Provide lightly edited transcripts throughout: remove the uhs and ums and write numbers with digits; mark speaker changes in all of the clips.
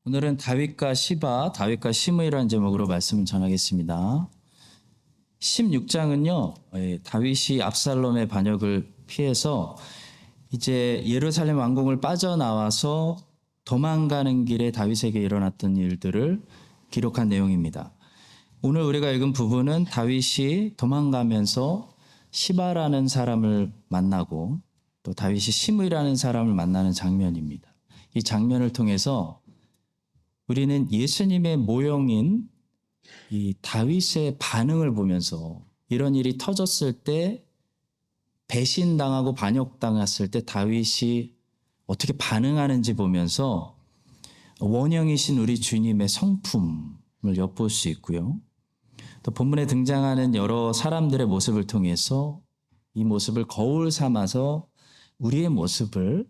Speaker 1: 오늘은 다윗과 시바, 다윗과 시므이라는 제목으로 말씀을 전하겠습니다. 16장은요, 다윗이 압살롬의 반역을 피해서 이제 예루살렘 왕궁을 빠져나와서 도망가는 길에 다윗에게 일어났던 일들을 기록한 내용입니다. 오늘 우리가 읽은 부분은 다윗이 도망가면서 시바라는 사람을 만나고 또 다윗이 시므이라는 사람을 만나는 장면입니다. 이 장면을 통해서 우리는 예수님의 모형인 이 다윗의 반응을 보면서 이런 일이 터졌을 때 배신당하고 반역당했을 때 다윗이 어떻게 반응하는지 보면서 원형이신 우리 주님의 성품을 엿볼 수 있고요. 또 본문에 등장하는 여러 사람들의 모습을 통해서 이 모습을 거울 삼아서 우리의 모습을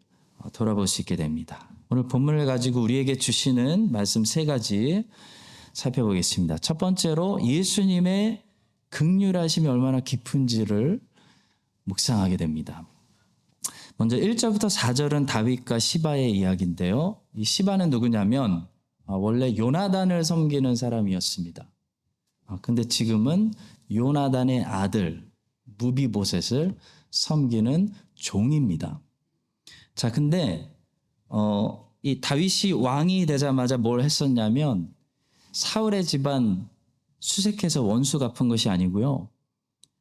Speaker 1: 돌아볼 수 있게 됩니다. 오늘 본문을 가지고 우리에게 주시는 말씀 세 가지 살펴보겠습니다. 첫 번째로 예수님의 긍휼하심이 얼마나 깊은지를 묵상하게 됩니다. 먼저 1절부터 4절은 다윗과 시바의 이야기인데요. 이 시바는 누구냐면 원래 요나단을 섬기는 사람이었습니다. 근데 지금은 요나단의 아들 무비보셋을 섬기는 종입니다. 자, 근데 이 다윗이 왕이 되자마자 뭘 했었냐면 사울의 집안 수색해서 원수 갚은 것이 아니고요.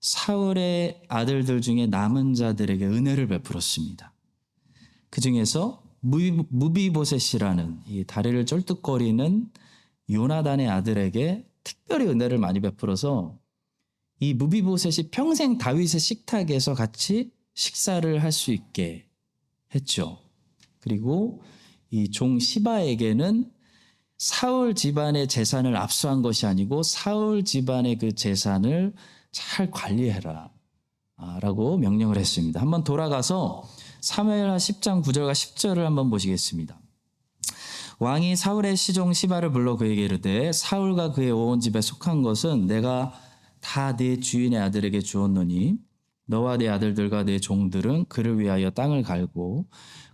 Speaker 1: 사울의 아들들 중에 남은 자들에게 은혜를 베풀었습니다. 그 중에서 무비보셋이라는 이 다리를 쩔뚝거리는 요나단의 아들에게 특별히 은혜를 많이 베풀어서 이 무비보셋이 평생 다윗의 식탁에서 같이 식사를 할 수 있게 했죠. 그리고 이 종 시바에게는 사울 집안의 재산을 압수한 것이 아니고 사울 집안의 그 재산을 잘 관리해라 라고 명령을 했습니다. 한번 돌아가서 사무엘하 10장 9절과 10절을 한번 보시겠습니다. 왕이 사울의 시종 시바를 불러 그에게 이르되 사울과 그의 온 집에 속한 것은 내가 다 네 주인의 아들에게 주었노니 너와 네 아들들과 네 종들은 그를 위하여 땅을 갈고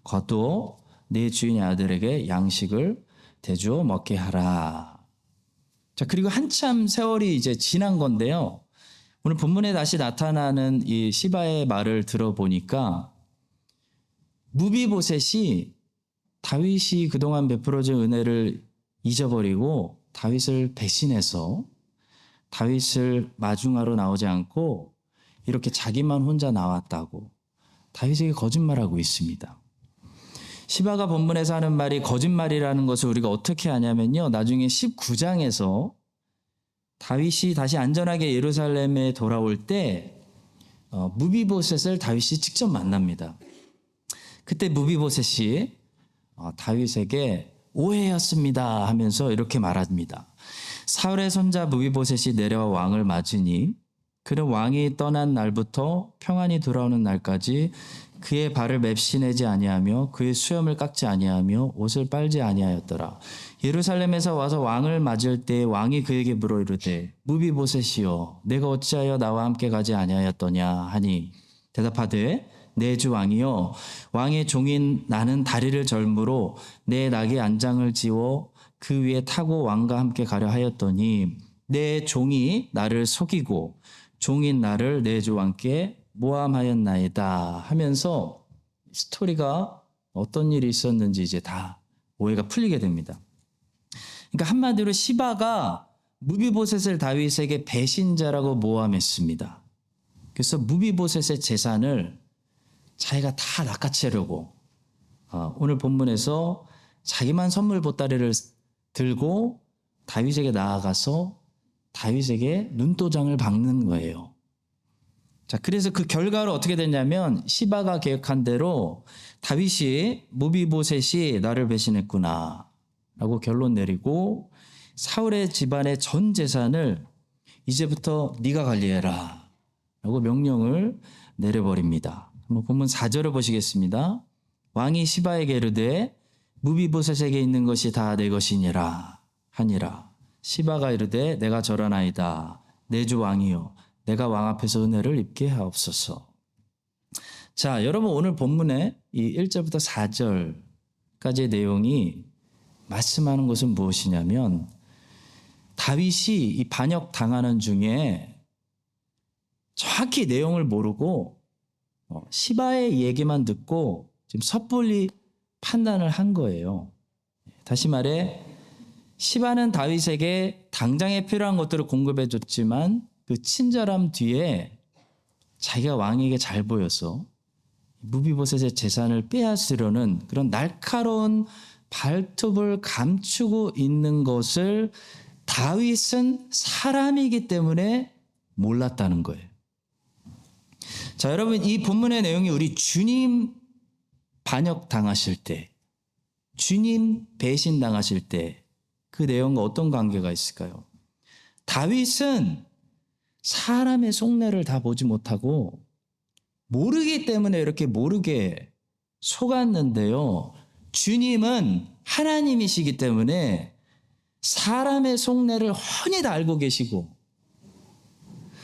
Speaker 1: 거두어 네 주인의 아들에게 양식을 대주어 먹게 하라. 자, 그리고 한참 세월이 이제 지난 건데요. 오늘 본문에 다시 나타나는 이 시바의 말을 들어보니까 무비보셋이 다윗이 그동안 베풀어준 은혜를 잊어버리고 다윗을 배신해서 다윗을 마중하러 나오지 않고 이렇게 자기만 혼자 나왔다고 다윗에게 거짓말하고 있습니다. 시바가 본문에서 하는 말이 거짓말이라는 것을 우리가 어떻게 아냐면요. 나중에 19장에서 다윗이 다시 안전하게 예루살렘에 돌아올 때 무비보셋을 다윗이 직접 만납니다. 그때 무비보셋이 다윗에게 오해였습니다 하면서 이렇게 말합니다. 사울의 손자 무비보셋이 내려와 왕을 맞으니 그는 왕이 떠난 날부터 평안히 돌아오는 날까지 그의 발을 맵시내지 아니하며 그의 수염을 깎지 아니하며 옷을 빨지 아니하였더라. 예루살렘에서 와서 왕을 맞을 때 왕이 그에게 물어 이르되 무비보셋이여 내가 어찌하여 나와 함께 가지 아니하였더냐 하니 대답하되 내 주 왕이여 왕의 종인 나는 다리를 절므로 내 낙에 안장을 지워 그 위에 타고 왕과 함께 가려 하였더니 내 종이 나를 속이고 종인 나를 내 주 왕께 모함하였나이다 하면서 스토리가 어떤 일이 있었는지 이제 다 오해가 풀리게 됩니다. 그러니까 한마디로 시바가 무비보셋을 다윗에게 배신자라고 모함했습니다. 그래서 무비보셋의 재산을 자기가 다 낚아채려고 오늘 본문에서 자기만 선물 보따리를 들고 다윗에게 나아가서 다윗에게 눈도장을 박는 거예요. 자, 그래서 그 결과로 어떻게 됐냐면 시바가 계획한 대로 다윗이 무비보셋이 나를 배신했구나 라고 결론 내리고 사울의 집안의 전 재산을 이제부터 네가 관리해라 라고 명령을 내려버립니다. 한번 본문 4절을 보시겠습니다. 왕이 시바에게 이르되 무비보셋에게 있는 것이 다 내 것이니라 하니라. 시바가 이르되 내가 절하나이다. 내 주 왕이요 내가 왕 앞에서 은혜를 입게 하옵소서. 자, 여러분 오늘 본문의 이 1절부터 4절까지의 내용이 말씀하는 것은 무엇이냐면 다윗이 이 반역 당하는 중에 정확히 내용을 모르고 시바의 얘기만 듣고 지금 섣불리 판단을 한 거예요. 다시 말해 시바는 다윗에게 당장에 필요한 것들을 공급해 줬지만 그 친절함 뒤에 자기가 왕에게 잘 보여서 무비보셋의 재산을 빼앗으려는 그런 날카로운 발톱을 감추고 있는 것을 다윗은 사람이기 때문에 몰랐다는 거예요. 자, 여러분, 이 본문의 내용이 우리 주님 반역 당하실 때, 주님 배신 당하실 때 그 내용과 어떤 관계가 있을까요? 다윗은 사람의 속내를 다 보지 못하고 모르기 때문에 이렇게 모르게 속았는데요. 주님은 하나님이시기 때문에 사람의 속내를 훤히 다 알고 계시고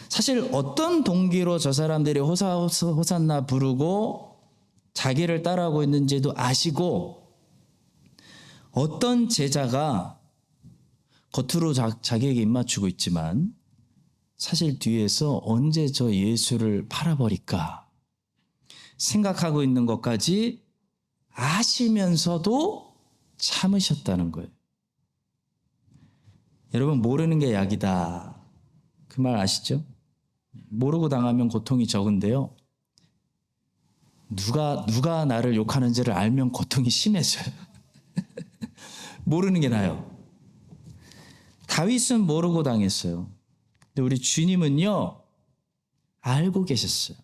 Speaker 1: 사실 어떤 동기로 저 사람들이 호산나 부르고 자기를 따라오고 있는지도 아시고 어떤 제자가 겉으로 자기에게 입맞추고 있지만 사실 뒤에서 언제 저 예수를 팔아버릴까 생각하고 있는 것까지 아시면서도 참으셨다는 거예요. 여러분, 모르는 게 약이다. 그 말 아시죠? 모르고 당하면 고통이 적은데요. 누가 나를 욕하는지를 알면 고통이 심해져요. 모르는 게 나아요. 다윗은 모르고 당했어요. 근데 우리 주님은요, 알고 계셨어요.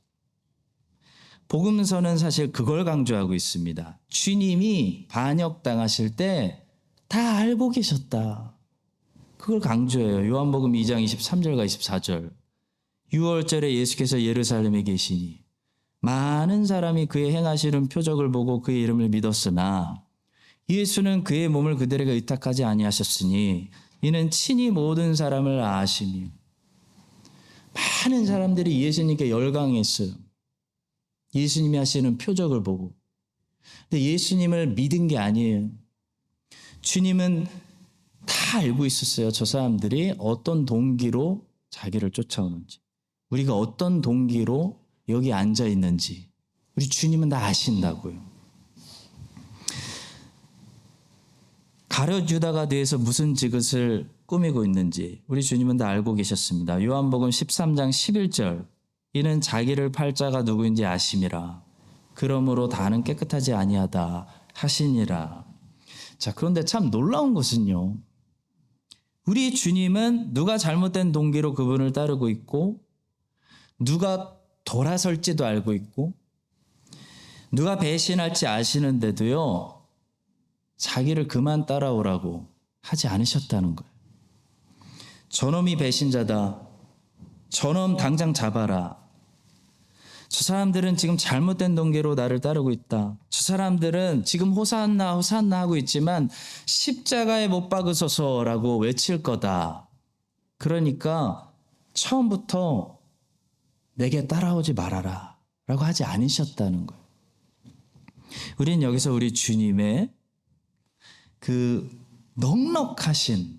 Speaker 1: 복음서는 사실 그걸 강조하고 있습니다. 주님이 반역당하실 때 다 알고 계셨다. 그걸 강조해요. 요한복음 2장 23절과 24절. 6월절에 예수께서 예루살렘에 계시니 많은 사람이 그의 행하시는 표적을 보고 그의 이름을 믿었으나 예수는 그의 몸을 그들에게 의탁하지 아니하셨으니 이는 친히 모든 사람을 아시니. 많은 사람들이 예수님께 열광했어요. 예수님이 하시는 표적을 보고. 근데 예수님을 믿은 게 아니에요. 주님은 다 알고 있었어요. 저 사람들이 어떤 동기로 자기를 쫓아오는지, 우리가 어떤 동기로 여기 앉아 있는지 우리 주님은 다 아신다고요. 가룟 유다가 돼서 무슨 지긋을 꾸미고 있는지 우리 주님은 다 알고 계셨습니다. 요한복음 13장 11절. 이는 자기를 팔 자가 누구인지 아심이라. 그러므로 다는 깨끗하지 아니하다 하시니라. 자, 그런데 참 놀라운 것은요. 우리 주님은 누가 잘못된 동기로 그분을 따르고 있고 누가 돌아설지도 알고 있고 누가 배신할지 아시는데도요. 자기를 그만 따라오라고 하지 않으셨다는 거예요. 저놈이 배신자다. 저놈 당장 잡아라. 저 사람들은 지금 잘못된 동기로 나를 따르고 있다. 저 사람들은 지금 호산나 호산나 하고 있지만 십자가에 못 박으소서라고 외칠 거다. 그러니까 처음부터 내게 따라오지 말아라 라고 하지 않으셨다는 거예요. 우리는 여기서 우리 주님의 그 넉넉하신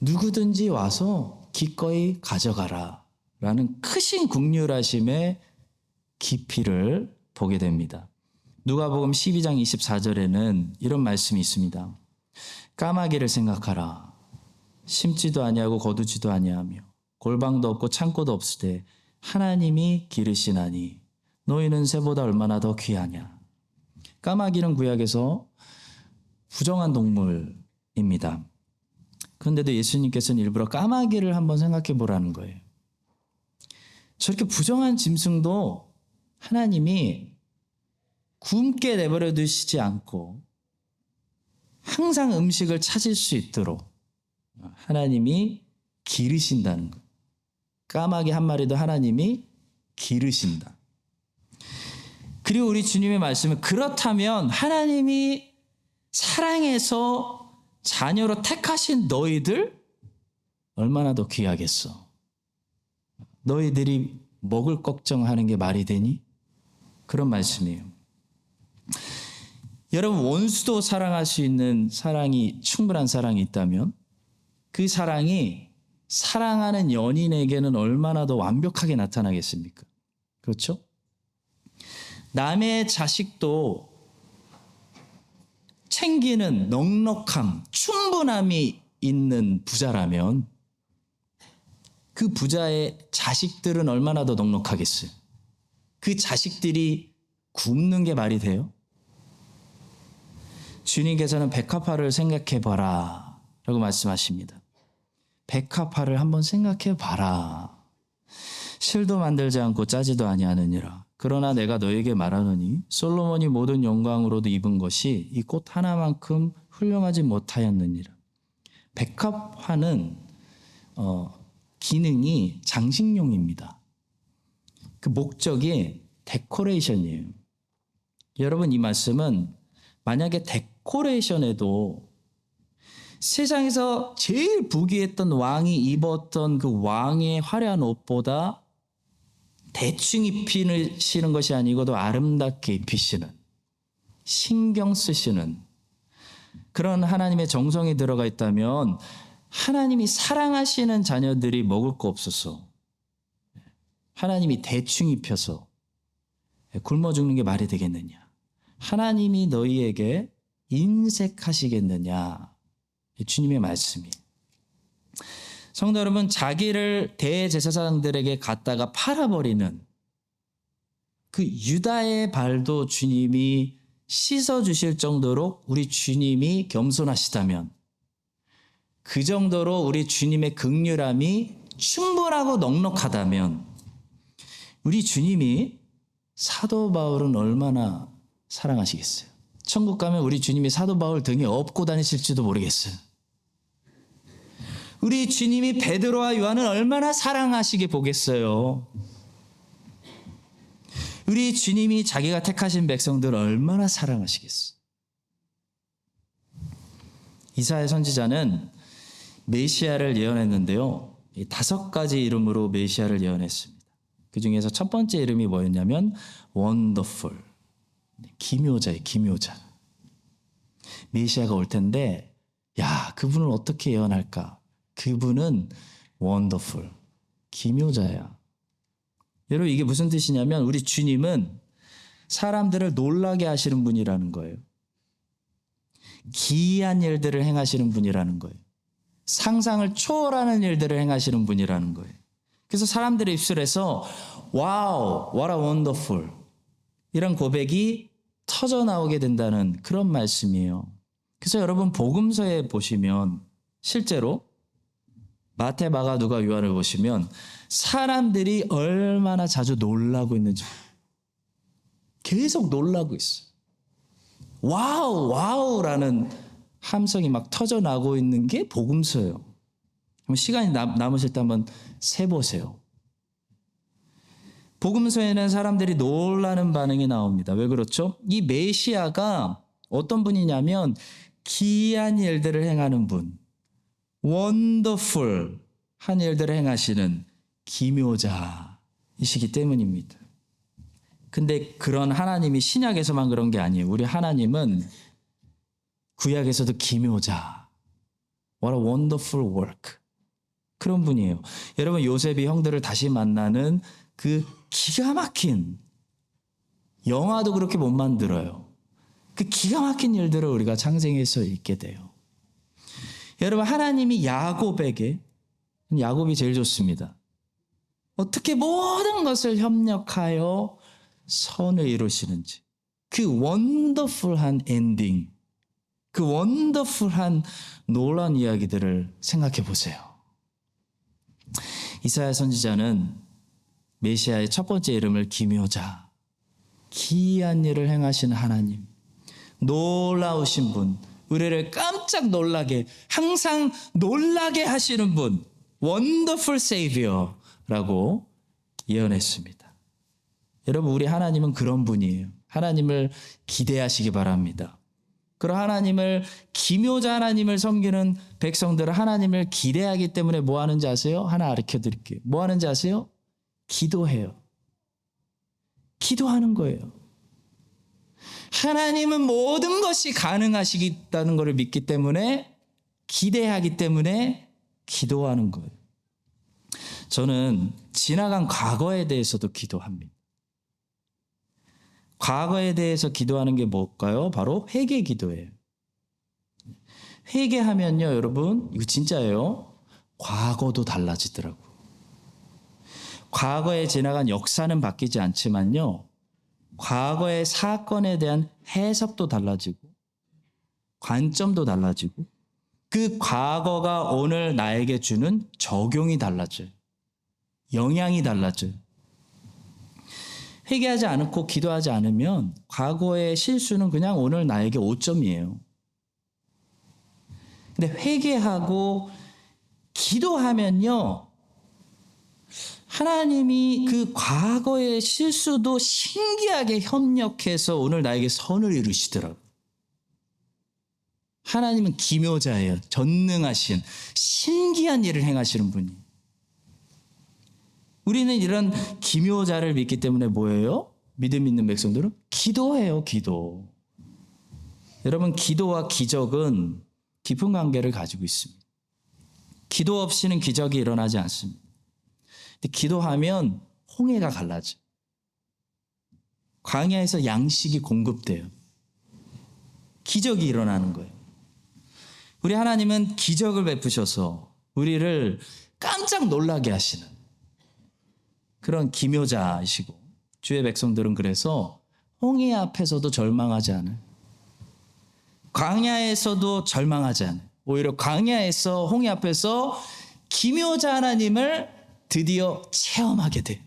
Speaker 1: 누구든지 와서 기꺼이 가져가라 라는 크신 긍휼하심의 깊이를 보게 됩니다. 누가복음 12장 24절에는 이런 말씀이 있습니다. 까마귀를 생각하라. 심지도 아니하고 거두지도 아니하며 골방도 없고 창고도 없으되 하나님이 기르시나니 너희는 새보다 얼마나 더 귀하냐. 까마귀는 구약에서 부정한 동물입니다. 그런데도 예수님께서는 일부러 까마귀를 한번 생각해 보라는 거예요. 저렇게 부정한 짐승도 하나님이 굶게 내버려 두시지 않고 항상 음식을 찾을 수 있도록 하나님이 기르신다는 거예요. 까마귀 한 마리도 하나님이 기르신다. 그리고 우리 주님의 말씀은 그렇다면 하나님이 사랑해서 자녀로 택하신 너희들 얼마나 더 귀하겠어. 너희들이 먹을 걱정하는 게 말이 되니? 그런 말씀이에요. 여러분, 원수도 사랑할 수 있는 사랑이, 충분한 사랑이 있다면 그 사랑이 사랑하는 연인에게는 얼마나 더 완벽하게 나타나겠습니까? 그렇죠? 남의 자식도 챙기는 넉넉함, 충분함이 있는 부자라면 그 부자의 자식들은 얼마나 더 넉넉하겠어요? 그 자식들이 굶는 게 말이 돼요? 주님께서는 백합화를 생각해봐라 라고 말씀하십니다. 백합화를 한번 생각해봐라. 실도 만들지 않고 짜지도 아니하느니라. 그러나 내가 너에게 말하노니 솔로몬이 모든 영광으로도 입은 것이 이 꽃 하나만큼 훌륭하지 못하였느니라. 백합화는 기능이 장식용입니다. 그 목적이 데코레이션이에요. 여러분, 이 말씀은 만약에 데코레이션에도 세상에서 제일 부귀했던 왕이 입었던 그 왕의 화려한 옷보다 대충 입히시는 것이 아니고 더 아름답게 입히시는, 신경 쓰시는 그런 하나님의 정성이 들어가 있다면 하나님이 사랑하시는 자녀들이 먹을 거 없어서 하나님이 대충 입혀서 굶어 죽는 게 말이 되겠느냐? 하나님이 너희에게 인색하시겠느냐? 주님의 말씀이. 성도 여러분, 자기를 대제사장들에게 갖다가 팔아버리는 그 유다의 발도 주님이 씻어주실 정도로 우리 주님이 겸손하시다면, 그 정도로 우리 주님의 긍휼함이 충분하고 넉넉하다면 우리 주님이 사도 바울은 얼마나 사랑하시겠어요? 천국 가면 우리 주님이 사도 바울 등에 업고 다니실지도 모르겠어요. 우리 주님이 베드로와 요한은 얼마나 사랑하시게 보겠어요. 우리 주님이 자기가 택하신 백성들을 얼마나 사랑하시겠어요. 이사야 선지자는 메시아를 예언했는데요, 5가지 이름으로 메시아를 예언했습니다. 그 중에서 첫 번째 이름이 뭐였냐면 원더풀, 기묘자예요. 기묘자. 메시아가 올 텐데, 야, 그분을 어떻게 예언할까? 그분은 원더풀, 기묘자야. 여러분, 이게 무슨 뜻이냐면 우리 주님은 사람들을 놀라게 하시는 분이라는 거예요. 기이한 일들을 행하시는 분이라는 거예요. 상상을 초월하는 일들을 행하시는 분이라는 거예요. 그래서 사람들의 입술에서 와우, what a wonderful, 이런 고백이 터져 나오게 된다는 그런 말씀이에요. 그래서 여러분, 복음서에 보시면 실제로 마태, 마가, 누가, 요한을 보시면 사람들이 얼마나 자주 놀라고 있는지 계속 놀라고 있어요. 와우, 와우라는 함성이 막 터져 나고 있는 게 복음서예요. 시간이 남으실 때 한번 세보세요. 복음서에는 사람들이 놀라는 반응이 나옵니다. 왜 그렇죠? 이 메시아가 어떤 분이냐면 기이한 일들을 행하는 분, 원더풀 한 일들을 행하시는 기묘자이시기 때문입니다. 근데 그런 하나님이 신약에서만 그런 게 아니에요. 우리 하나님은 구약에서도 기묘자, what a wonderful work, 그런 분이에요. 여러분, 요셉이 형들을 다시 만나는 그 기가 막힌, 영화도 그렇게 못 만들어요. 그 기가 막힌 일들을 우리가 창생해서 읽게 돼요. 여러분, 하나님이 야곱에게, 야곱이 제일 좋습니다. 어떻게 모든 것을 협력하여 선을 이루시는지, 그 원더풀한 엔딩, 그 원더풀한 놀라운 이야기들을 생각해 보세요. 이사야 선지자는 메시아의 첫 번째 이름을 기묘자, 기이한 일을 행하시는 하나님, 놀라우신 분, 우리를 깜짝 놀라게, 항상 놀라게 하시는 분, 원더풀 세이비어라고 예언했습니다. 여러분, 우리 하나님은 그런 분이에요. 하나님을 기대하시기 바랍니다. 그런 하나님을, 기묘자 하나님을 섬기는 백성들은 하나님을 기대하기 때문에 뭐 하는지 아세요? 하나 가르쳐 드릴게요. 뭐 하는지 아세요? 기도해요. 기도하는 거예요. 하나님은 모든 것이 가능하시다는 것을 믿기 때문에, 기대하기 때문에 기도하는 거예요. 저는 지나간 과거에 대해서도 기도합니다. 과거에 대해서 기도하는 게 뭘까요? 바로 회개 기도예요. 회개하면요, 여러분, 이거 진짜예요. 과거도 달라지더라고요. 과거에 지나간 역사는 바뀌지 않지만요, 과거의 사건에 대한 해석도 달라지고, 관점도 달라지고, 그 과거가 오늘 나에게 주는 적용이 달라져요. 영향이 달라져요. 회개하지 않고 기도하지 않으면 과거의 실수는 그냥 오늘 나에게 오점이에요. 근데 회개하고 기도하면요, 하나님이 그 과거의 실수도 신기하게 협력해서 오늘 나에게 선을 이루시더라고요. 하나님은 기묘자예요. 전능하신 신기한 일을 행하시는 분이. 우리는 이런 기묘자를 믿기 때문에 뭐예요? 믿음 있는 백성들은 기도해요. 기도. 여러분, 기도와 기적은 깊은 관계를 가지고 있습니다. 기도 없이는 기적이 일어나지 않습니다. 근데 기도하면 홍해가 갈라져. 광야에서 양식이 공급돼요. 기적이 일어나는 거예요. 우리 하나님은 기적을 베푸셔서 우리를 깜짝 놀라게 하시는 그런 기묘자이시고, 주의 백성들은 그래서 홍해 앞에서도 절망하지 않아요. 광야에서도 절망하지 않아요. 오히려 광야에서, 홍해 앞에서 기묘자 하나님을 드디어 체험하게 돼요.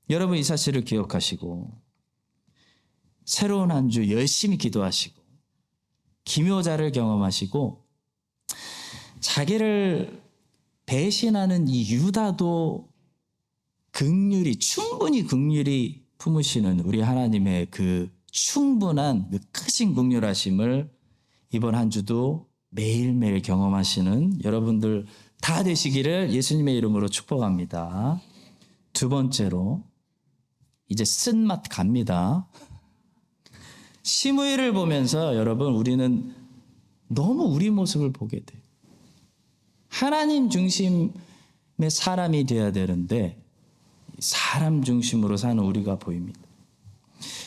Speaker 1: 여러분, 이 사실을 기억하시고 새로운 한 주 열심히 기도하시고 기묘자를 경험하시고, 자기를 배신하는 이 유다도 충분히 긍휼히 품으시는 우리 하나님의 그 충분한 그 크신 긍휼하심을 이번 한 주도 매일매일 경험하시는 여러분들 다 되시기를 예수님의 이름으로 축복합니다. 두 번째로, 이제 쓴맛 갑니다. 시므이를 보면서 여러분, 우리는 너무 우리 모습을 보게 돼요. 하나님 중심의 사람이 되어야 되는데 사람 중심으로 사는 우리가 보입니다.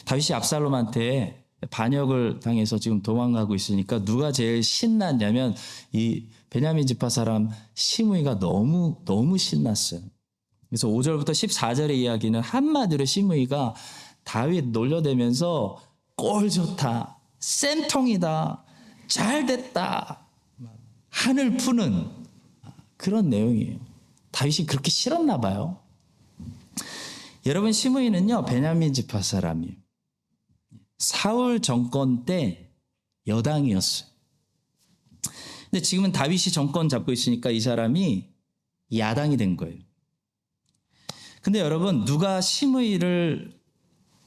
Speaker 1: 다윗이 압살롬한테 반역을 당해서 지금 도망가고 있으니까 누가 제일 신났냐면 이 베냐민 지파 사람 시므이가 너무 신났어요. 그래서 5절부터 14절의 이야기는 한마디로 시므이가 다윗 놀려대면서 꼴 좋다, 쌤통이다, 잘 됐다, 한을 푸는 그런 내용이에요. 다윗이 그렇게 싫었나 봐요. 여러분, 시므이는요, 베냐민 지파 사람이에요. 사울 정권 때 여당이었어요. 근데 지금은 다윗이 정권 잡고 있으니까 이 사람이 야당이 된 거예요. 근데 여러분, 누가 시므이를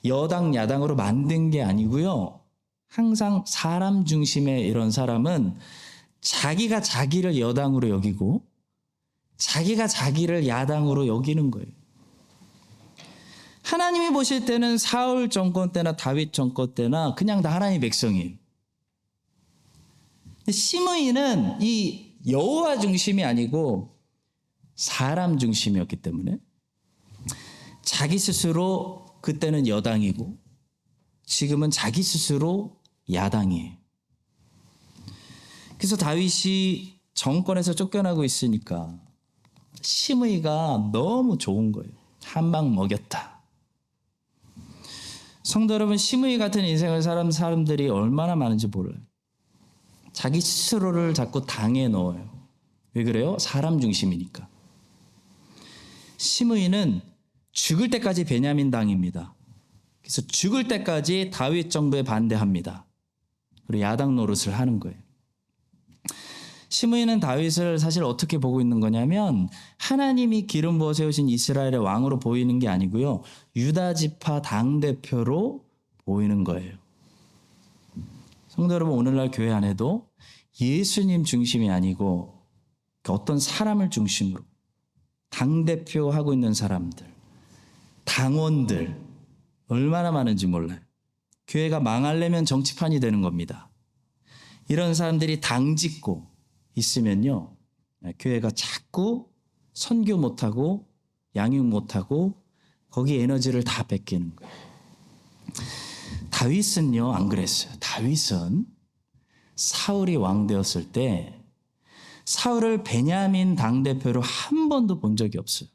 Speaker 1: 여당, 야당으로 만든 게 아니고요. 항상 사람 중심의 이런 사람은 자기가 자기를 여당으로 여기고 자기가 자기를 야당으로 여기는 거예요. 하나님이 보실 때는 사울 정권 때나 다윗 정권 때나 그냥 다 하나님의 백성이에요. 시므이는 이 여호와 중심이 아니고 사람 중심이었기 때문에 자기 스스로 그때는 여당이고 지금은 자기 스스로 야당이에요. 그래서 다윗이 정권에서 쫓겨나고 있으니까 시므이가 너무 좋은 거예요. 한 방 먹였다. 성도 여러분, 시므이 같은 인생을 사는 사람들이 얼마나 많은지 몰라요. 자기 스스로를 자꾸 당해 넣어요. 왜 그래요? 사람 중심이니까. 시므이는 죽을 때까지 베냐민 당입니다. 그래서 죽을 때까지 다윗 정부에 반대합니다. 그리고 야당 노릇을 하는 거예요. 시므이는 다윗을 사실 어떻게 보고 있는 거냐면 하나님이 기름 부어 세우신 이스라엘의 왕으로 보이는 게 아니고요, 유다 지파 당대표로 보이는 거예요. 성도 여러분, 오늘날 교회 안에도 예수님 중심이 아니고 어떤 사람을 중심으로 당대표 하고 있는 사람들, 당원들 얼마나 많은지 몰라요. 교회가 망하려면 정치판이 되는 겁니다. 이런 사람들이 당짓고 있으면요, 교회가 자꾸 선교 못하고 양육 못하고 거기 에너지를 다 뺏기는 거예요. 다윗은요, 안 그랬어요. 다윗은 사울이 왕 되었을 때 사울을 베냐민 당대표로 한 번도 본 적이 없어요.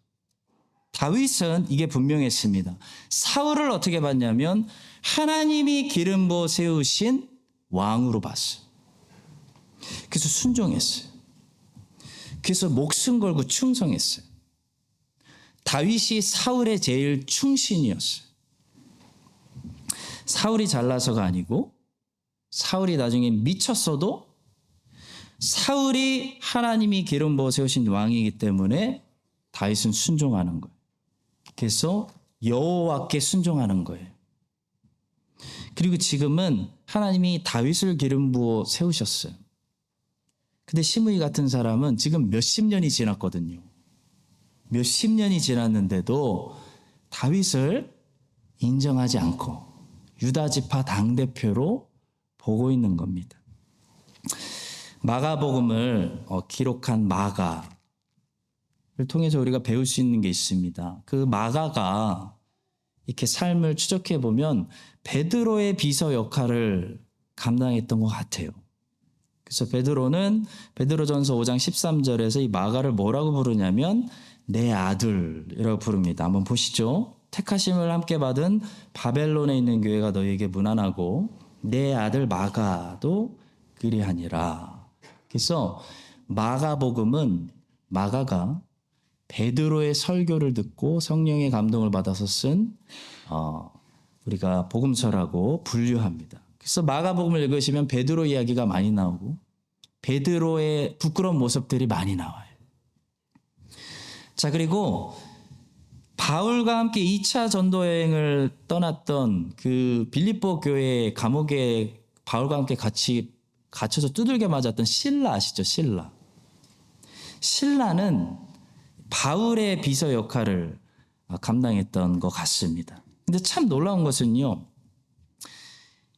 Speaker 1: 다윗은 이게 분명했습니다. 사울을 어떻게 봤냐면 하나님이 기름 부어 세우신 왕으로 봤어요. 그래서 순종했어요. 그래서 목숨 걸고 충성했어요. 다윗이 사울의 제일 충신이었어요. 사울이 잘나서가 아니고 사울이 나중에 미쳤어도 사울이 하나님이 기름 부어 세우신 왕이기 때문에 다윗은 순종하는 거예요. 그래서 여호와께 순종하는 거예요. 그리고 지금은 하나님이 다윗을 기름 부어 세우셨어요. 근데 시므이 같은 사람은 지금 몇십 년이 지났거든요. 몇십 년이 지났는데도 다윗을 인정하지 않고 유다지파 당대표로 보고 있는 겁니다. 마가복음을 기록한 마가를 통해서 우리가 배울 수 있는 게 있습니다. 그 마가가 이렇게 삶을 추적해 보면 베드로의 비서 역할을 감당했던 것 같아요. 그래서 베드로는 베드로전서 5장 13절에서 이 마가를 뭐라고 부르냐면 내 아들이라고 부릅니다. 한번 보시죠. 택하심을 함께 받은 바벨론에 있는 교회가 너희에게 문안하고 내 아들 마가도 그리하니라. 그래서 마가복음은 마가가 베드로의 설교를 듣고 성령의 감동을 받아서 쓴 우리가 복음서라고 분류합니다. 그래서 마가복음을 읽으시면 베드로 이야기가 많이 나오고 베드로의 부끄러운 모습들이 많이 나와요. 자, 그리고 바울과 함께 2차 전도 여행을 떠났던 그 빌립보 교회 감옥에 바울과 함께 같이 갇혀서 두들겨 맞았던 실라 아시죠? 실라는 바울의 비서 역할을 감당했던 것 같습니다. 근데 참 놀라운 것은요,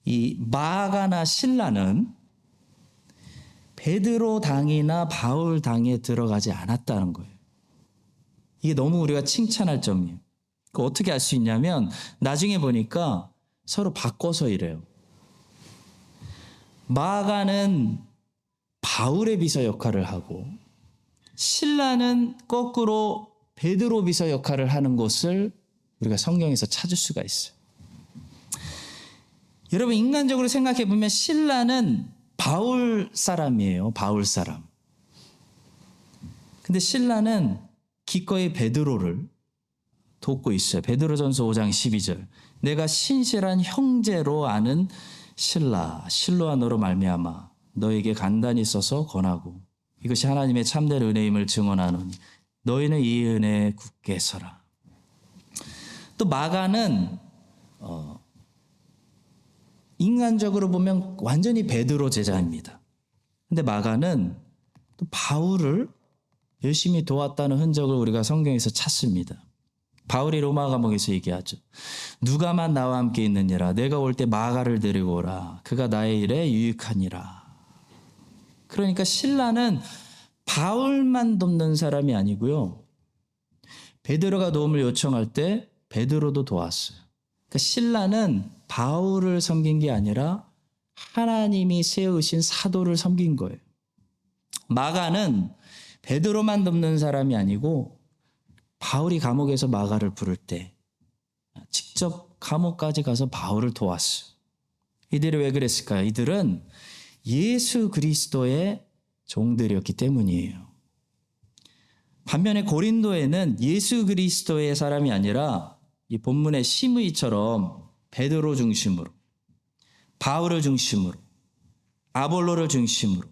Speaker 1: 이 마가나 실라는 베드로 당이나 바울 당에 들어가지 않았다는 거예요. 이게 너무 우리가 칭찬할 점이에요. 어떻게 알 수 있냐면 나중에 보니까 서로 바꿔서 이래요. 마가는 바울의 비서 역할을 하고 실라는 거꾸로 베드로 비서 역할을 하는 것을 우리가 성경에서 찾을 수가 있어요. 여러분, 인간적으로 생각해 보면 실라는 바울 사람이에요. 바울 사람. 근데 실라는 기꺼이 베드로를 돕고 있어요. 베드로전서 5장 12절. 내가 신실한 형제로 아는 실로아너로 말미암아 너에게 간단히 써서 권하고 이것이 하나님의 참된 은혜임을 증언하노니 너희는 이 은혜에 굳게 서라. 또 마가는 인간적으로 보면 완전히 베드로 제자입니다. 근데 마가는 또 바울을 열심히 도왔다는 흔적을 우리가 성경에서 찾습니다. 바울이 로마 감옥에서 얘기하죠. 누가만 나와 함께 있느니라. 내가 올 때 마가를 데리고 오라. 그가 나의 일에 유익하니라. 그러니까 실라는 바울만 돕는 사람이 아니고요. 베드로가 도움을 요청할 때 베드로도 도왔어요. 그러니까 실라는 바울을 섬긴 게 아니라 하나님이 세우신 사도를 섬긴 거예요. 마가는 베드로만 돕는 사람이 아니고 바울이 감옥에서 마가를 부를 때 직접 감옥까지 가서 바울을 도왔어요. 이들이 왜 그랬을까요? 이들은 예수 그리스도의 종들이었기 때문이에요. 반면에 고린도에는 예수 그리스도의 사람이 아니라 이 본문의 시므이처럼 베드로 중심으로, 바울을 중심으로, 아볼로를 중심으로,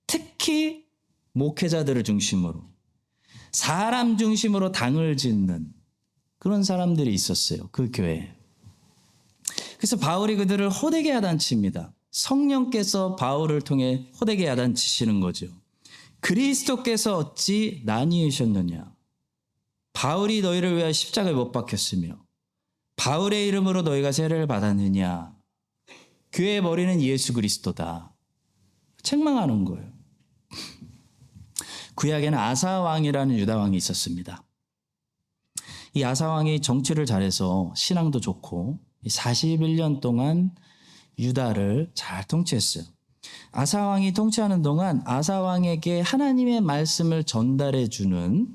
Speaker 1: 특히 목회자들을 중심으로, 사람 중심으로 당을 짓는 그런 사람들이 있었어요. 그 교회에. 그래서 바울이 그들을 호되게 야단칩니다. 성령께서 바울을 통해 호되게 야단치시는 거죠. 그리스도께서 어찌 나뉘으셨느냐. 바울이 너희를 위하여 십자가에 못 박혔으며 바울의 이름으로 너희가 세례를 받았느냐. 교회의 머리는 예수 그리스도다. 책망하는 거예요. 구약에는 아사 왕이라는 유다 왕이 있었습니다. 이 아사 왕이 정치를 잘해서 신앙도 좋고 41년 동안 유다를 잘 통치했어요. 아사 왕이 통치하는 동안 아사 왕에게 하나님의 말씀을 전달해 주는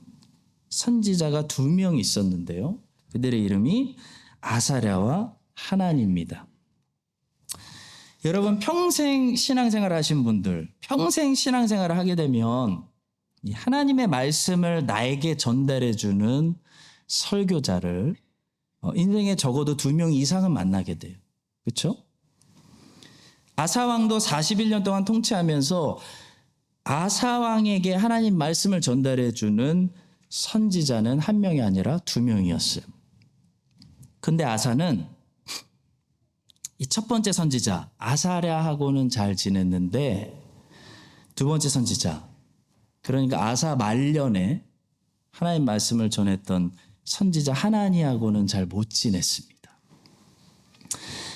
Speaker 1: 선지자가 2명 있었는데요. 그들의 이름이 아사랴와 하나니입니다. 여러분 평생 신앙생활 하신 분들, 평생 신앙생활을 하게 되면 이 하나님의 말씀을 나에게 전달해 주는 설교자를 인생에 적어도 2명 이상은 만나게 돼요. 그렇죠? 아사왕도 41년 동안 통치하면서 아사왕에게 하나님 말씀을 전달해 주는 선지자는 1명이 아니라 2명이었어요. 근데 아사는 이 첫 번째 선지자 아사랴하고는 잘 지냈는데 두 번째 선지자, 그러니까 아사 말년에 하나님 말씀을 전했던 선지자 하나니하고는 잘 못 지냈습니다.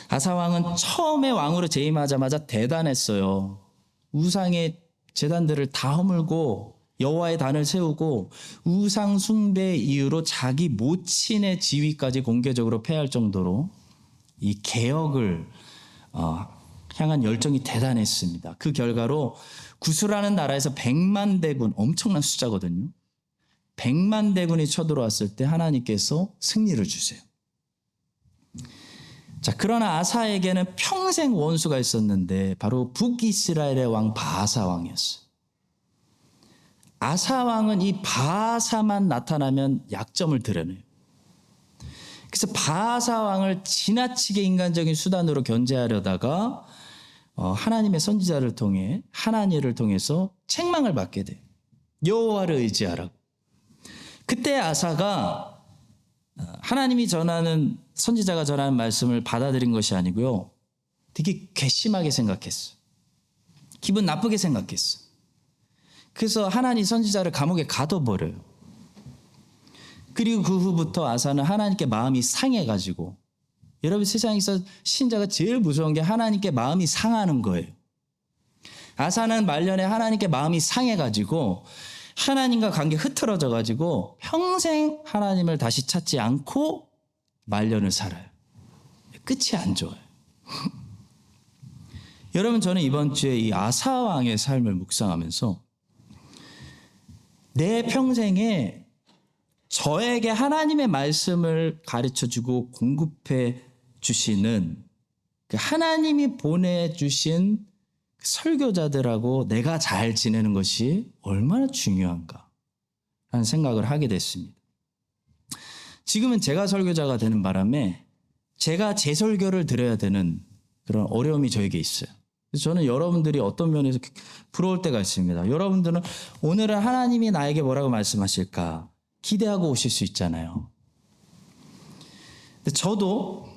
Speaker 1: 아사 왕은 처음에 왕으로 재임하자마자 대단했어요. 우상의 제단들을 다 허물고 여호와의 단을 세우고 우상 숭배 이유로 자기 모친의 지위까지 공개적으로 폐할 정도로 이 개혁을 향한 열정이 대단했습니다. 그 결과로 구스라는 나라에서 100만 대군, 엄청난 숫자거든요. 100만 대군이 쳐들어왔을 때 하나님께서 승리를 주세요. 자, 그러나 아사에게는 평생 원수가 있었는데 바로 북이스라엘의 왕 바아사 왕이었어요. 아사 왕은 이 바아사만 나타나면 약점을 드러내요. 그래서 바아사 왕을 지나치게 인간적인 수단으로 견제하려다가 하나님의 선지자를 통해 하나니를 통해서 책망을 받게 돼요. 여호와를 의지하라고. 그때 아사가 하나님이 전하는 선지자가 전하는 말씀을 받아들인 것이 아니고요. 되게 괘씸하게 생각했어요. 기분 나쁘게 생각했어요. 그래서 하나님 선지자를 감옥에 가둬버려요. 그리고 그 후부터 아사는 하나님께 마음이 상해가지고, 여러분 세상에서 신자가 제일 무서운 게 하나님께 마음이 상하는 거예요. 아사는 말년에 하나님께 마음이 상해가지고 하나님과 관계 흐트러져가지고 평생 하나님을 다시 찾지 않고 말년을 살아요. 끝이 안 좋아요. 여러분, 저는 이번 주에 이 아사 왕의 삶을 묵상하면서 내 평생에 저에게 하나님의 말씀을 가르쳐주고 공급해 주시는 그 하나님이 보내주신 설교자들하고 내가 잘 지내는 것이 얼마나 중요한가 하는 생각을 하게 됐습니다. 지금은 제가 설교자가 되는 바람에 제가 제 설교를 드려야 되는 그런 어려움이 저에게 있어요. 그래서 저는 여러분들이 어떤 면에서 부러울 때가 있습니다. 여러분들은 오늘은 하나님이 나에게 뭐라고 말씀하실까 기대하고 오실 수 있잖아요. 근데 저도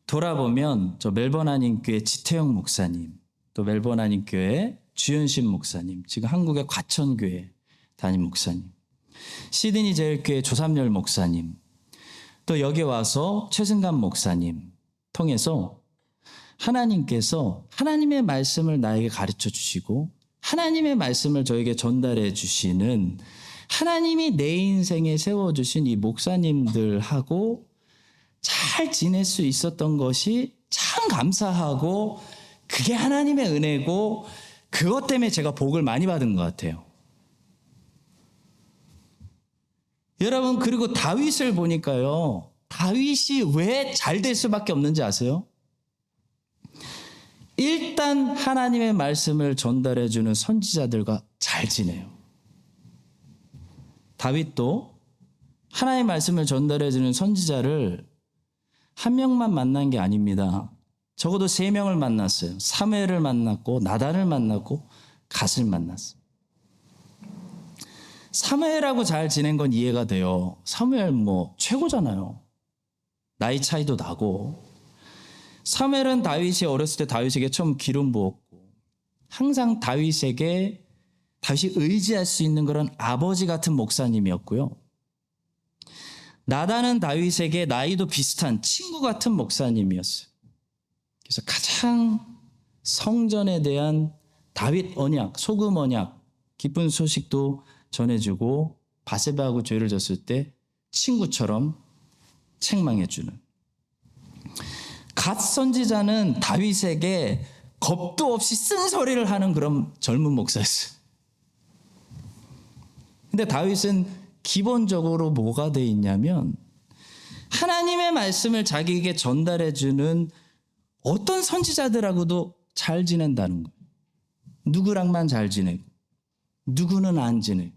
Speaker 1: 돌아보면 저 멜번 한인교회 지태영 목사님, 또 멜번 한인교회 주현신 목사님, 지금 한국의 과천교회 담임 목사님, 시드니 제일교회 조삼열 목사님, 또 여기 와서 최승감 목사님 통해서 하나님께서 하나님의 말씀을 나에게 가르쳐 주시고 하나님의 말씀을 저에게 전달해 주시는 하나님이 내 인생에 세워주신 이 목사님들하고 잘 지낼 수 있었던 것이 참 감사하고 그게 하나님의 은혜고 그것 때문에 제가 복을 많이 받은 것 같아요. 여러분, 그리고 다윗을 보니까요. 다윗이 왜 잘 될 수밖에 없는지 아세요? 일단 하나님의 말씀을 전달해주는 선지자들과 잘 지내요. 다윗도 하나님의 말씀을 전달해주는 선지자를 한 명만 만난 게 아닙니다. 적어도 3명을 만났어요. 사무엘을 만났고 나단을 만났고 갓을 만났어요. 사무엘하고 잘 지낸 건 이해가 돼요. 사무엘 최고잖아요. 나이 차이도 나고. 사무엘은 다윗이 어렸을 때 다윗에게 처음 기름 부었고 항상 다윗이 의지할 수 있는 그런 아버지 같은 목사님이었고요. 나단은 다윗에게 나이도 비슷한 친구 같은 목사님이었어요. 그래서 가장 성전에 대한 다윗 언약, 소금 언약, 기쁜 소식도 전해주고 바세바하고 죄를 졌을 때 친구처럼 책망해주는, 갓 선지자는 다윗에게 겁도 없이 쓴소리를 하는 그런 젊은 목사였어요. 근데 다윗은 기본적으로 뭐가 돼 있냐면 하나님의 말씀을 자기에게 전달해주는 어떤 선지자들하고도 잘 지낸다는 거예요. 누구랑만 잘 지내고 누구는 안 지내고,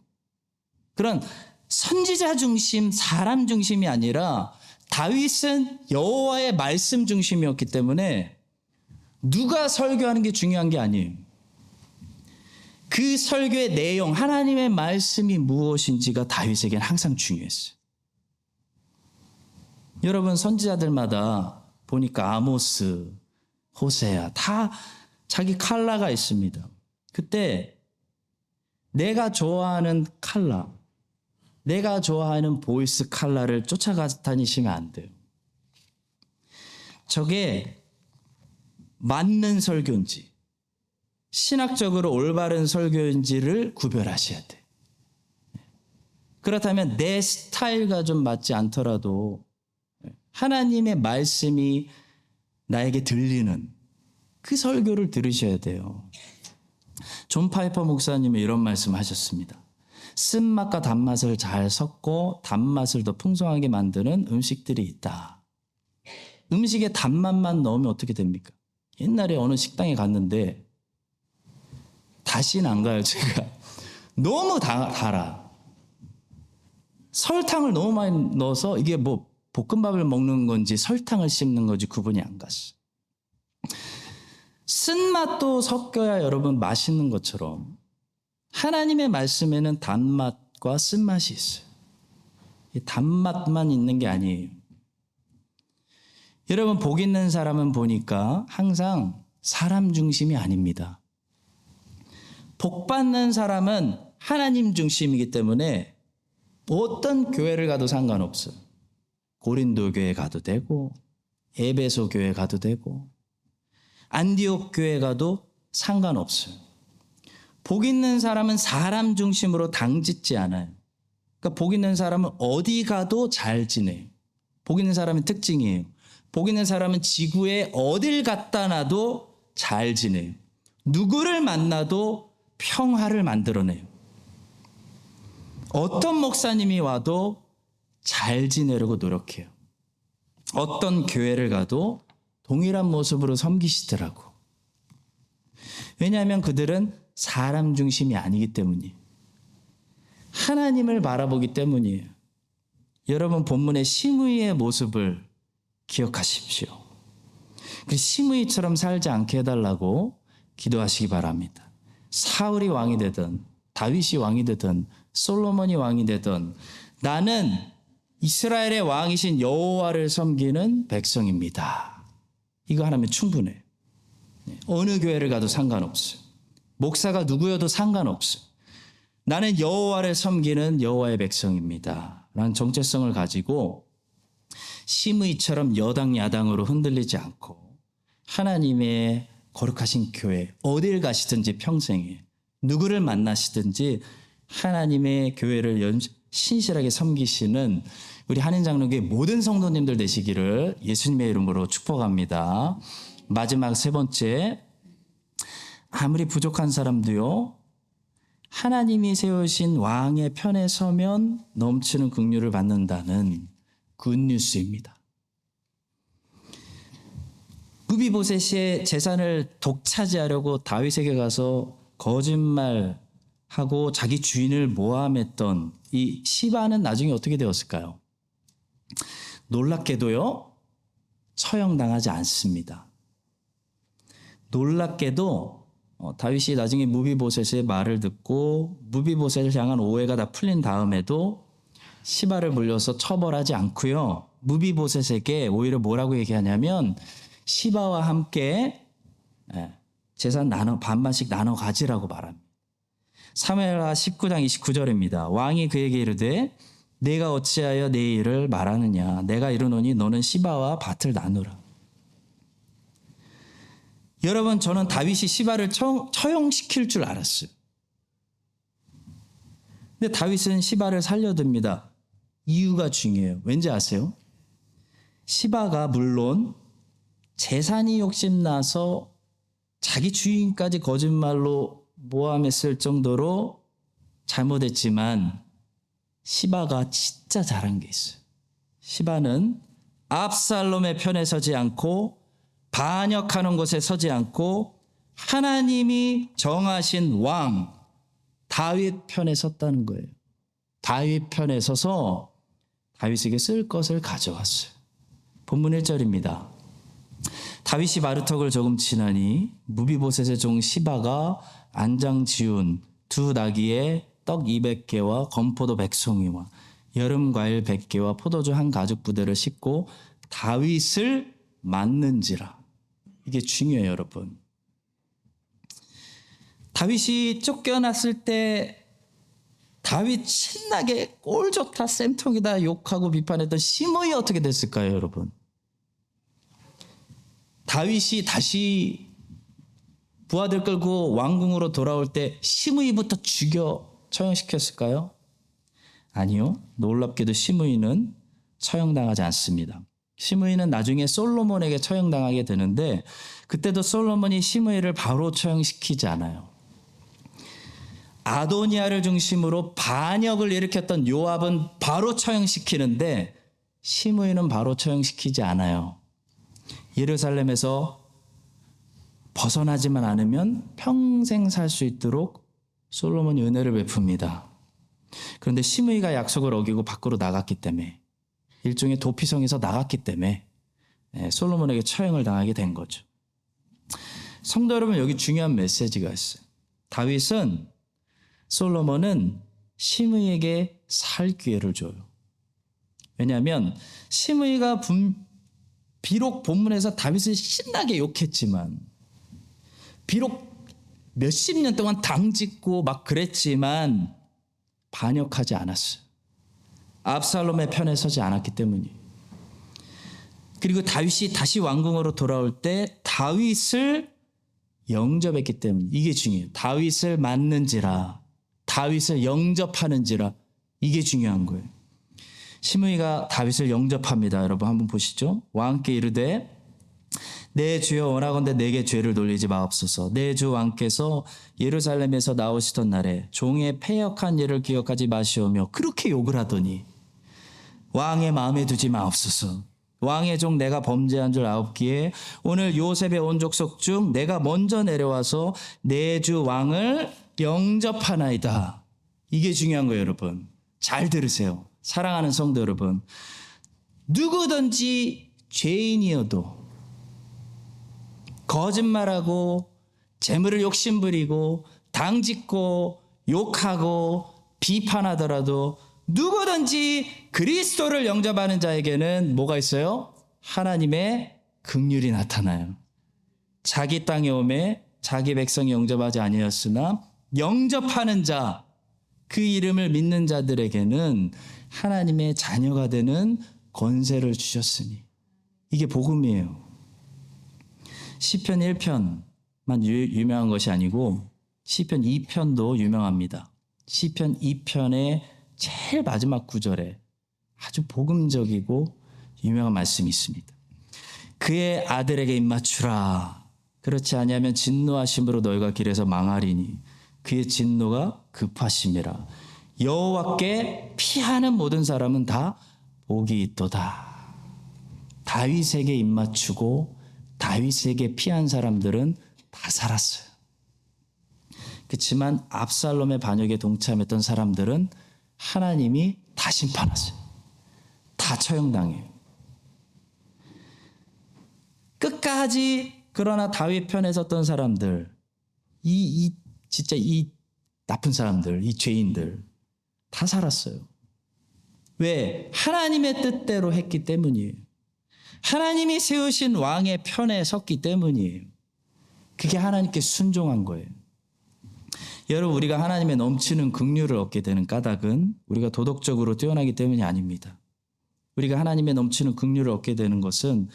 Speaker 1: 그런 선지자 중심, 사람 중심이 아니라 다윗은 여호와의 말씀 중심이었기 때문에 누가 설교하는 게 중요한 게 아니에요. 그 설교의 내용, 하나님의 말씀이 무엇인지가 다윗에게는 항상 중요했어요. 여러분, 선지자들마다 보니까 아모스, 호세아 다 자기 칼라가 있습니다. 그때 내가 좋아하는 칼라, 내가 좋아하는 보이스 칼라를 쫓아가 다니시면 안 돼요. 저게 맞는 설교인지, 신학적으로 올바른 설교인지를 구별하셔야 돼요. 그렇다면 내 스타일과 좀 맞지 않더라도 하나님의 말씀이 나에게 들리는 그 설교를 들으셔야 돼요. 존 파이퍼 목사님이 이런 말씀하셨습니다. 쓴맛과 단맛을 잘 섞고 단맛을 더 풍성하게 만드는 음식들이 있다. 음식에 단맛만 넣으면 어떻게 됩니까? 옛날에 어느 식당에 갔는데 다시는 안 가요, 제가. 너무 달아. 설탕을 너무 많이 넣어서 이게 뭐 볶음밥을 먹는 건지 설탕을 씹는 건지 구분이 안 갔어. 쓴맛도 섞여야 여러분 맛있는 것처럼 하나님의 말씀에는 단맛과 쓴맛이 있어요. 이 단맛만 있는 게 아니에요. 여러분, 복 있는 사람은 보니까 항상 사람 중심이 아닙니다. 복 받는 사람은 하나님 중심이기 때문에 어떤 교회를 가도 상관없어요. 고린도 교회 가도 되고 에베소 교회 가도 되고 안디옥 교회 가도 상관없어요. 복 있는 사람은 사람 중심으로 당짓지 않아요. 그러니까 복 있는 사람은 어디 가도 잘 지내요. 복 있는 사람의 특징이에요. 복 있는 사람은 지구에 어딜 갖다 놔도 잘 지내요. 누구를 만나도 평화를 만들어내요. 어떤 목사님이 와도 잘 지내려고 노력해요. 어떤 교회를 가도 동일한 모습으로 섬기시더라고. 왜냐하면 그들은 사람 중심이 아니기 때문이에요. 하나님을 바라보기 때문이에요. 여러분, 본문의 시므이의 모습을 기억하십시오. 그 시므이처럼 살지 않게 해달라고 기도하시기 바랍니다. 사울이 왕이 되든 다윗이 왕이 되든 솔로몬이 왕이 되든 나는 이스라엘의 왕이신 여호와를 섬기는 백성입니다. 이거 하나면 충분해요. 어느 교회를 가도 상관없어요. 목사가 누구여도 상관없어요. 나는 여호와를 섬기는 여호와의 백성입니다. 라는 정체성을 가지고 시므이처럼 여당 야당으로 흔들리지 않고 하나님의 거룩하신 교회, 어딜 가시든지 평생에 누구를 만나시든지 하나님의 교회를 신실하게 섬기시는 우리 한인장로교회 모든 성도님들 되시기를 예수님의 이름으로 축복합니다. 마지막 세 번째, 아무리 부족한 사람도요, 하나님이 세우신 왕의 편에 서면 넘치는 긍휼을 받는다는 굿뉴스입니다. 무비보셋의 재산을 독차지하려고 다윗에게 가서 거짓말하고 자기 주인을 모함했던 이 시바는 나중에 어떻게 되었을까요? 놀랍게도요, 처형당하지 않습니다. 놀랍게도 다윗이 나중에 무비보셋의 말을 듣고 무비보셋을 향한 오해가 다 풀린 다음에도 시바를 물려서 처벌하지 않고요, 무비보셋에게 오히려 뭐라고 얘기하냐면 시바와 함께 재산 반반씩 나눠 가지라고 말합니다. 사무엘하 19장 29절입니다. 왕이 그에게 이르되 내가 어찌하여 내 일을 말하느냐, 내가 이르노니 너는 시바와 밭을 나누라. 여러분, 저는 다윗이 시바를 처형시킬 줄 알았어요. 근데 다윗은 시바를 살려둡니다. 이유가 중요해요. 왠지 아세요? 시바가 물론 재산이 욕심나서 자기 주인까지 거짓말로 모함했을 정도로 잘못했지만 시바가 진짜 잘한 게 있어요. 시바는 압살롬의 편에 서지 않고 반역하는 곳에 서지 않고 하나님이 정하신 왕 다윗 편에 섰다는 거예요. 다윗 편에 서서 다윗에게 쓸 것을 가져왔어요. 본문 1절입니다. 다윗이 마루턱을 조금 지나니 무비보셋의 종 시바가 안장 지운 두 나귀에 떡 200개와 건포도 100송이와 여름 과일 100개와 포도주 한 가죽 부대를 싣고 다윗을 맞는지라. 이게 중요해요, 여러분. 다윗이 쫓겨났을 때 다윗 신나게 꼴 좋다, 쌤통이다 욕하고 비판했던 시므이 어떻게 됐을까요, 여러분? 다윗이 다시 부하들 끌고 왕궁으로 돌아올 때 시므이부터 죽여 처형시켰을까요? 아니요. 놀랍게도 시므이는 처형당하지 않습니다. 시므이는 나중에 솔로몬에게 처형당하게 되는데 그때도 솔로몬이 시므이를 바로 처형시키지 않아요. 아도니아를 중심으로 반역을 일으켰던 요압은 바로 처형시키는데 시므이는 바로 처형시키지 않아요. 예루살렘에서 벗어나지만 않으면 평생 살 수 있도록 솔로몬이 은혜를 베풉니다. 그런데 시므이가 약속을 어기고 밖으로 나갔기 때문에 일종의 도피성에서 나갔기 때문에 솔로몬에게 처형을 당하게 된 거죠. 성도 여러분, 여기 중요한 메시지가 있어요. 다윗은 솔로몬은 시므이에게 살 기회를 줘요. 왜냐하면 시므이가 비록 본문에서 다윗을 신나게 욕했지만 비록 몇십 년 동안 당짓고 막 그랬지만 반역하지 않았어요. 압살롬의 편에 서지 않았기 때문이에요. 그리고 다윗이 다시 왕궁으로 돌아올 때 다윗을 영접했기 때문에 이게 중요해요. 다윗을 맞는지라, 다윗을 영접하는지라, 이게 중요한 거예요. 시므이가 다윗을 영접합니다. 여러분 한번 보시죠. 왕께 이르되 내 주여 원하건대 내게 죄를 돌리지 마옵소서. 내 주 왕께서 예루살렘에서 나오시던 날에 종의 패역한 일을 기억하지 마시오며 그렇게 욕을 하더니 왕의 마음에 두지 마옵소서. 왕의 종 내가 범죄한 줄 아옵기에 오늘 요셉의 온 족속 중 내가 먼저 내려와서 내 주 왕을 영접하나이다. 이게 중요한 거예요, 여러분. 잘 들으세요. 사랑하는 성도 여러분. 누구든지 죄인이어도 거짓말하고 재물을 욕심부리고 당짓고 욕하고 비판하더라도 누구든지 그리스도를 영접하는 자에게는 뭐가 있어요? 하나님의 긍휼이 나타나요. 자기 땅에 오매 자기 백성이 영접하지 아니하였으나 영접하는 자, 그 이름을 믿는 자들에게는 하나님의 자녀가 되는 권세를 주셨으니 이게 복음이에요. 시편 1편만 유명한 것이 아니고 시편 2편도 유명합니다. 시편 2편의 제일 마지막 구절에 아주 복음적이고 유명한 말씀이 있습니다. 그의 아들에게 입맞추라. 그렇지 아니하면 진노하심으로 너희가 길에서 망하리니 그의 진노가 급하심이라. 여호와께 피하는 모든 사람은 다 복이 있도다. 다윗에게 입맞추고 다윗에게 피한 사람들은 다 살았어요. 그렇지만 압살롬의 반역에 동참했던 사람들은 하나님이 다 심판하세요. 다 처형당해요. 끝까지 그러나 다윗 편에 섰던 사람들, 진짜 이 나쁜 사람들, 이 죄인들 다 살았어요. 왜? 하나님의 뜻대로 했기 때문이에요. 하나님이 세우신 왕의 편에 섰기 때문이에요. 그게 하나님께 순종한 거예요. 여러분, 우리가 하나님의 넘치는 긍휼을 얻게 되는 까닭은 우리가 도덕적으로 뛰어나기 때문이 아닙니다. 우리가 하나님의 넘치는 긍휼을 얻게 되는 것은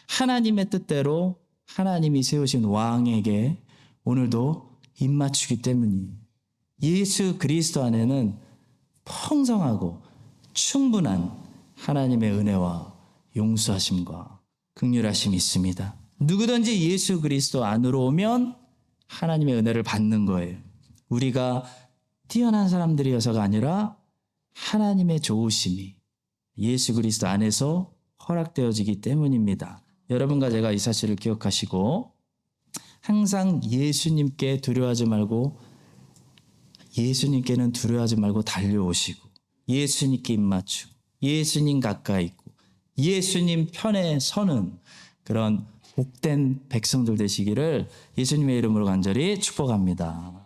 Speaker 1: 하나님의 뜻대로 하나님이 세우신 왕에게 오늘도 입맞추기 때문이에요. 예수 그리스도 안에는 풍성하고 충분한 하나님의 은혜와 용서하심과 긍휼하심이 있습니다. 누구든지 예수 그리스도 안으로 오면 하나님의 은혜를 받는 거예요. 우리가 뛰어난 사람들이어서가 아니라 하나님의 좋으심이 예수 그리스도 안에서 허락되어지기 때문입니다. 여러분과 제가 이 사실을 기억하시고 항상 예수님께 두려워하지 말고 예수님께는 두려워하지 말고 달려오시고 예수님께 입맞추고 예수님 가까이 있고 예수님 편에 서는 그런 복된 백성들 되시기를 예수님의 이름으로 간절히 축복합니다.